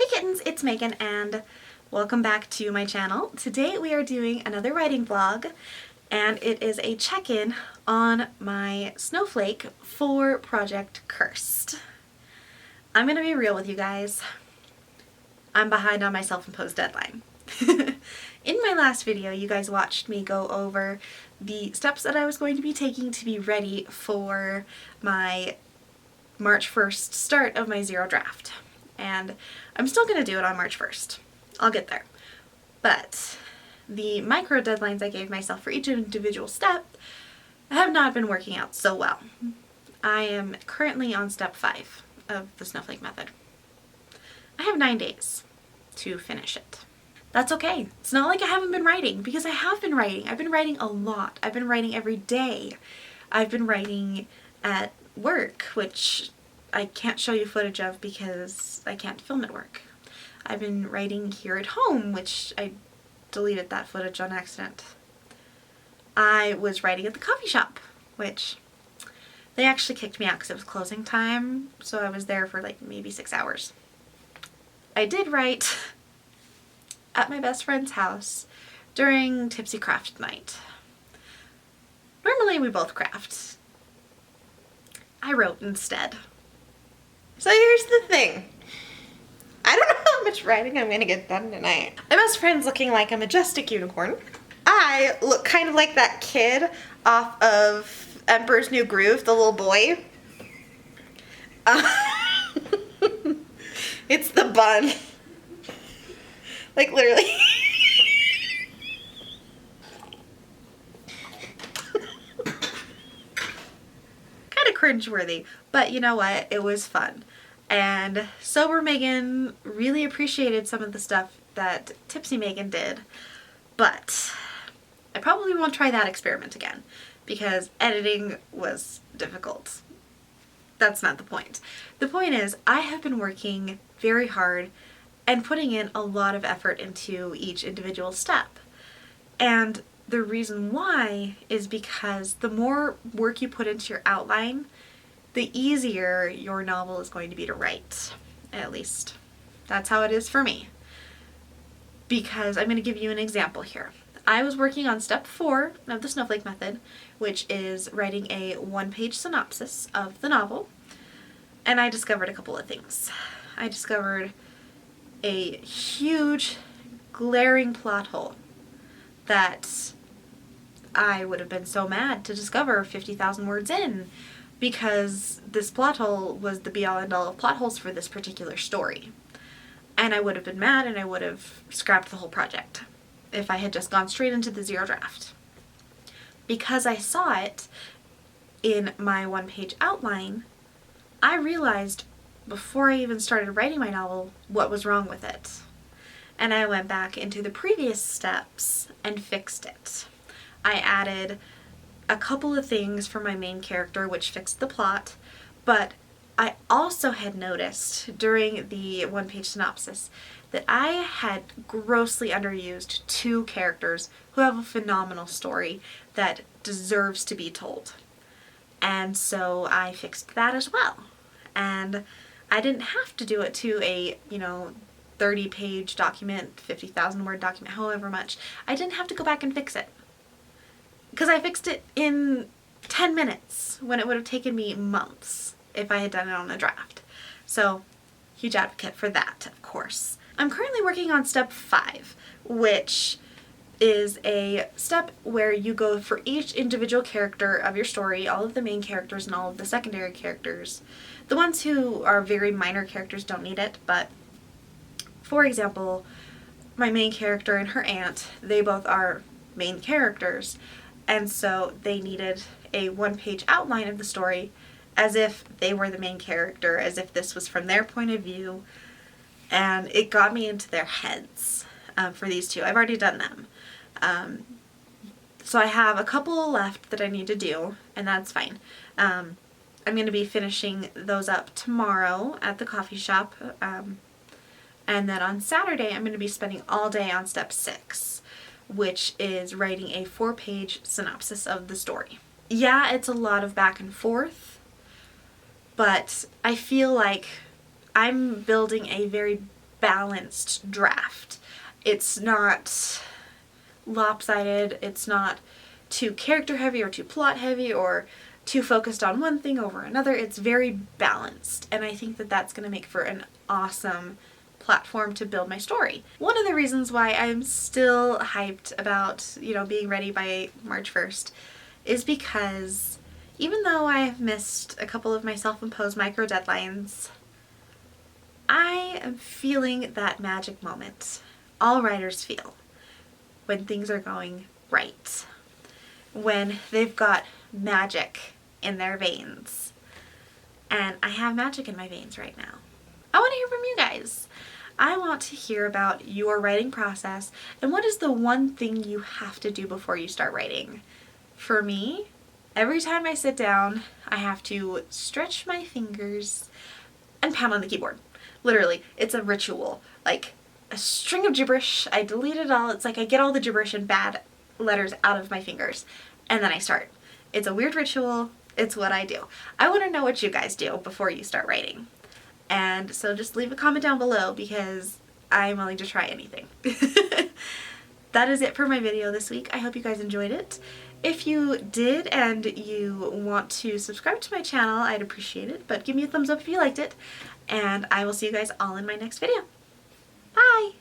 kittens, it's Megan and welcome back to my channel. Today we are doing another writing vlog and it is a check-in on my Snowflake for Project Cursed. I'm gonna be real with you guys. I'm behind on my self-imposed deadline. In my last video, you guys watched me go over the steps that I was going to be taking to be ready for my March 1st start of my zero draft. And I'm still going to do it on March 1st. I'll get there. But the micro deadlines I gave myself for each individual step have not been working out so well. I am currently on step 5 of the Snowflake method. I have 9 days to finish it. That's okay. It's not like I haven't been writing, because I have been writing. I've been writing a lot. I've been writing every day. I've been writing at work, which I can't show you footage of because I can't film at work. I've been writing here at home, which I deleted that footage on accident. I was writing at the coffee shop, which they actually kicked me out because it was closing time, so I was there for like maybe 6 hours. I did write at my best friend's house during Tipsy Craft night. Normally we both craft. I wrote instead. So here's the thing. I don't know how much writing I'm gonna get done tonight. My best friend's looking like a majestic unicorn. I look kind of like that kid off of Emperor's New Groove, the little boy. It's the bun. Like literally. Kind of cringeworthy, but you know what? It was fun. And Sober Megan really appreciated some of the stuff that Tipsy Megan did, but I probably won't try that experiment again because editing was difficult. That's not the point. The point is I have been working very hard and putting in a lot of effort into each individual step. And the reason why is because the more work you put into your outline, the easier your novel is going to be to write. At least that's how it is for me. Because I'm going to give you an example here. I was working on step 4 of the Snowflake method, which is writing a 1-page synopsis of the novel. And I discovered a couple of things. I discovered a huge, glaring plot hole that I would have been so mad to discover 50,000 words in, because this plot hole was the be-all end-all of plot holes for this particular story. And I would have been mad and I would have scrapped the whole project if I had just gone straight into the zero draft. Because I saw it in my 1-page outline, I realized before I even started writing my novel what was wrong with it. And I went back into the previous steps and fixed it. I added a couple of things for my main character which fixed the plot, but I also had noticed during the 1-page synopsis that I had grossly underused 2 characters who have a phenomenal story that deserves to be told. And so I fixed that as well. And I didn't have to do it to a, 30-page document, 50,000 word document, however much. I didn't have to go back and fix it. Because I fixed it in 10 minutes when it would have taken me months if I had done it on a draft. So, huge advocate for that, of course. I'm currently working on step 5, which is a step where you go for each individual character of your story, all of the main characters and all of the secondary characters. The ones who are very minor characters don't need it, but for example, my main character and her aunt, they both are main characters. And so they needed a 1-page outline of the story as if they were the main character, as if this was from their point of view. And it got me into their heads for these 2. I've already done them. So I have a couple left that I need to do, and that's fine. I'm going to be finishing those up tomorrow at the coffee shop. And then on Saturday, I'm going to be spending all day on step 6. Which is writing a 4-page synopsis of the story. Yeah, it's a lot of back and forth, but I feel like I'm building a very balanced draft. It's not lopsided, it's not too character heavy or too plot heavy or too focused on one thing over another. It's very balanced, and I think that that's going to make for an awesome platform to build my story. One of the reasons why I'm still hyped about, being ready by March 1st is because even though I have missed a couple of my self-imposed micro deadlines, I am feeling that magic moment all writers feel when things are going right, when they've got magic in their veins. And I have magic in my veins right now. I want to hear from you guys. I want to hear about your writing process and what is the one thing you have to do before you start writing. For me, every time I sit down, I have to stretch my fingers and pound on the keyboard. Literally, it's a ritual. Like a string of gibberish. I delete it all. It's like I get all the gibberish and bad letters out of my fingers and then I start. It's a weird ritual. It's what I do. I want to know what you guys do before you start writing. And so just leave a comment down below because I'm willing to try anything. That is it for my video this week. I hope you guys enjoyed it. If you did and you want to subscribe to my channel, I'd appreciate it, but give me a thumbs up if you liked it. And I will see you guys all in my next video. Bye!